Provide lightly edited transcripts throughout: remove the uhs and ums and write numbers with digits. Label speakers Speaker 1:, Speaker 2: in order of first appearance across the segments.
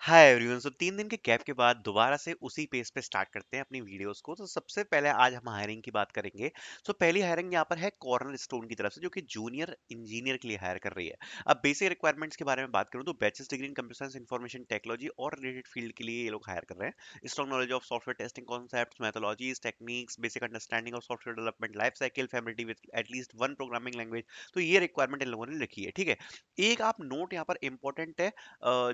Speaker 1: Hi everyone. सो 3 दिन के gap के बाद दोबारा से उसी पेज पे स्टार्ट करते हैं अपनी वीडियोस को। तो सबसे पहले आज हम हायरिंग की बात करेंगे। सो पहली हायरिंग यहाँ पर है कॉर्नर स्टोन की तरफ से, जो कि जूनियर इंजीनियर के लिए हायर कर रही है। अब बेसिक रिक्वायरमेंट्स के बारे में बात करूँ तो bachelors degree in computer science information technology और रिलेटेड फील्ड के लिए ये लोग हायर कर रहे हैं। Strong knowledge of software testing concepts, methodologies, techniques, basic understanding of software development life cycle, familiarity with at least one programming language. तो ये रिक्वायरमेंट इन लोगों ने लिखी है, ठीक है। एक आप नोट यहाँ पर इंपॉर्टेंट है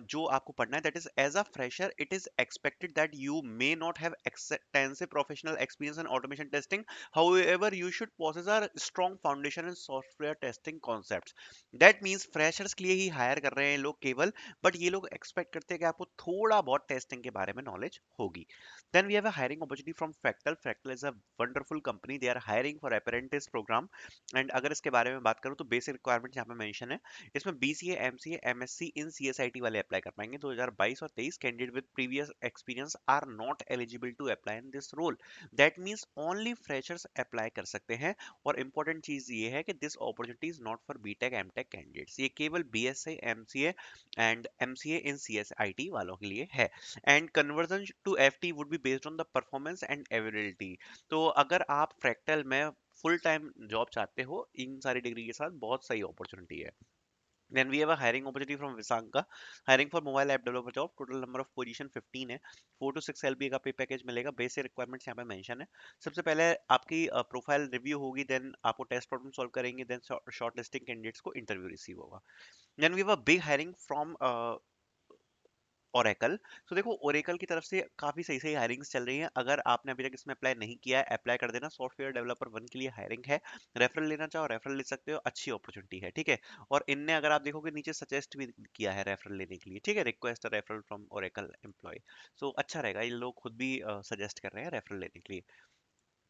Speaker 1: जो आपको पढ़ना है, that is as a fresher it is expected that you may not have extensive professional experience in automation testing. However, you should possess a strong foundation in software testing concepts. That means freshers के लिए ही higher कर रहे हैं लोग केवल, but ये लोग expect करते हैं कि आपको थोड़ा बहुत टेस्टिंग के बारे में नॉलेज होगी। Then we have a hiring opportunity from Fractal. Fractal is a wonderful company. They are hiring for apprentice program. And अगर इसके बारे में बात करूँ तो बेसिक रिक्वायरमेंट यहाँ पे मेंशन है। इसमें BCA, MCA, MSc in CSIT वाले अप्लाई कर पाएंगे। 2022 और 23 candidate with previous experience are not eligible to apply in this role. That means only freshers apply कर सकते हैं। और इंपॉर्टेंट चीज ये है कि this opportunity is not for BTech MTech candidates. ये केवल BSc, MCA and MCA in CSIT वालों के लिए है। And conversion to FT would be based on the performance and availability. तो अगर आप फ्रैक्टल में फुल टाइम जॉब चाहते हो इन सारी डिग्री के साथ, बहुत सही अपॉर्चुनिटी है। Then we have a hiring opportunity from Visanka, hiring for mobile app developer job. Total number of position 15 है। 4 to 6 LPA का पे पैकेज मिलेगा। बेसिक रिक्वायरमेंट्स यहाँ पे मेंशन है। सबसे पहले आपकी प्रोफाइल रिव्यू होगी, देन आपको टेस्ट प्रॉब्लम सॉल्व करेंगे, देन शॉर्ट लिस्टिंग कैंडिडेट्स को इंटरव्यू रिसीव होगा। Then we have a big hiring from Oracle. तो देखो, ओरेकल की तरफ से काफी सही सही हायरिंग्स चल रही हैं। अगर आपने अभी तक इसमें अप्लाई नहीं किया है, अप्लाई कर देना। सॉफ्टवेयर डेवलपर 1 के लिए हायरिंग है। रेफरल लेना चाहो रेफरल ले सकते हो, अच्छी अपॉर्चुनिटी है, ठीक है। और इनने अगर आप देखोगे नीचे सजेस्ट भी किया है रेफरल लेने के लिए, ठीक है। Request referral from Oracle employ. So अच्छा रहेगा, ये लोग खुद भी सजेस्ट कर रहे हैं रेफरल लेने के लिए।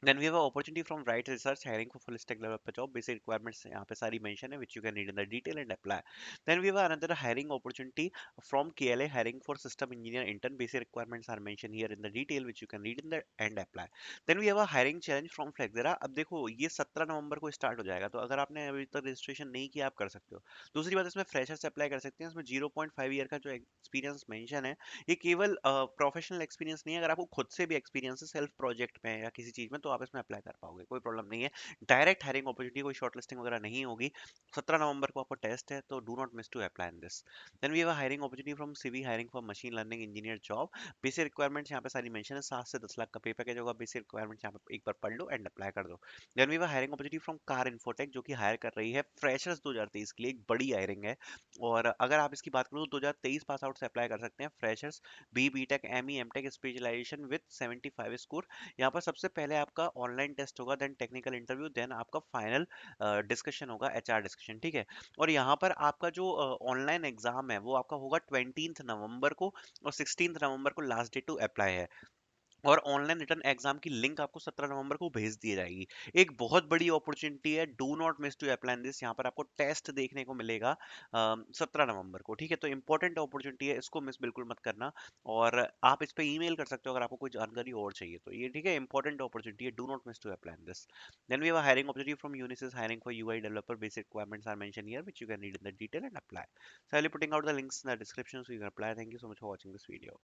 Speaker 1: Then we have an opportunity from Right Research, hiring for full stack developer job. Basic requirements यहाँ पे सारी mention है, which you can read in the detail and apply. Then we have another hiring opportunity from KLA, hiring for system engineer intern. Basic requirements are mentioned here in the detail, which you can read in the and apply. Then we have a hiring challenge from Flexera. अब देखो, ये 17 नवंबर को start हो जाएगा, तो अगर आपने अभी तक रजिस्ट्रेशन नहीं किया, आप कर सकते हो। दूसरी बात, इसमें फ्रेशर से अप्लाई कर सकते हैं। इसमें 0.5 ईयर का जो एक्सपीरियंस मेंशन है, ये केवल प्रोफेशनल एक्सपीरियंस नहीं है। अगर आपको खुद से भी एक्सपीरियंस है सेल्फ प्रोजेक्ट में या किसी चीज में, तो आप इसमें अप्लाई कर पाओगे, कोई प्रॉब्लम नहीं है। डायरेक्ट हायरिंग अपॉर्चुनिटी, कोई शॉर्ट लिस्टिंग वगैरह नहीं होगी। 17 नवंबर को आपको टेस्ट है, तो do not miss to apply in this. Then we have a hiring opportunity from CV, hiring for machine learning engineer job. Basic requirements यहाँ पे सारी मेंशन है। 7 से 10 लाख का पे पैकेज होगा। बेसिक रिक्वायरमेंट्स यहाँ पे एक बार पढ़ लो एंड अप्लाई कर दो। Then we have a hiring opportunity from Car Infotech, जो कि हायर कर रही है फ्रेशर्स 2023 के लिए। एक बड़ी हायरिंग है। और अगर आप इसकी बात करो तो 2023 पास आउट से अप्लाई कर सकते हैं freshers. BTech, ME, MTech specialization with 75 score. यहाँ पर सबसे पहले आपका ऑनलाइन टेस्ट होगा, देन टेक्निकल इंटरव्यू, देन आपका फाइनल डिस्कशन होगा, एचआर डिस्कशन, ठीक है। और यहाँ पर आपका जो ऑनलाइन एग्जाम है वो आपका होगा 20 नवंबर को, और 16 नवंबर को लास्ट डेट टू अप्लाई है। और ऑनलाइन रिटर्न एग्जाम की लिंक आपको 17 नवंबर को भेज दी जाएगी। एक बहुत बड़ी अपॉर्चुनिटी है, do not miss to apply this. यहाँ पर आपको टेस्ट देखने को मिलेगा 17 नवंबर को, ठीक है। तो इंपॉर्टेंट अपॉर्चुनिटी है, इसको मिस बिल्कुल मत करना। और आप इस पे ईमेल कर सकते हो अगर आपको कोई जानकारी और चाहिए तो, ये ठीक है, इंपॉर्टेंट अपॉर्चुनिटी है, do not miss to apply this. Then we have hiring opportunity from Unisys, hiring for UI developer. Basic requirements are mention here, which you can read in the detail and apply. So I'll be putting out the links in the description so you can apply. Thank you so much for watching this video.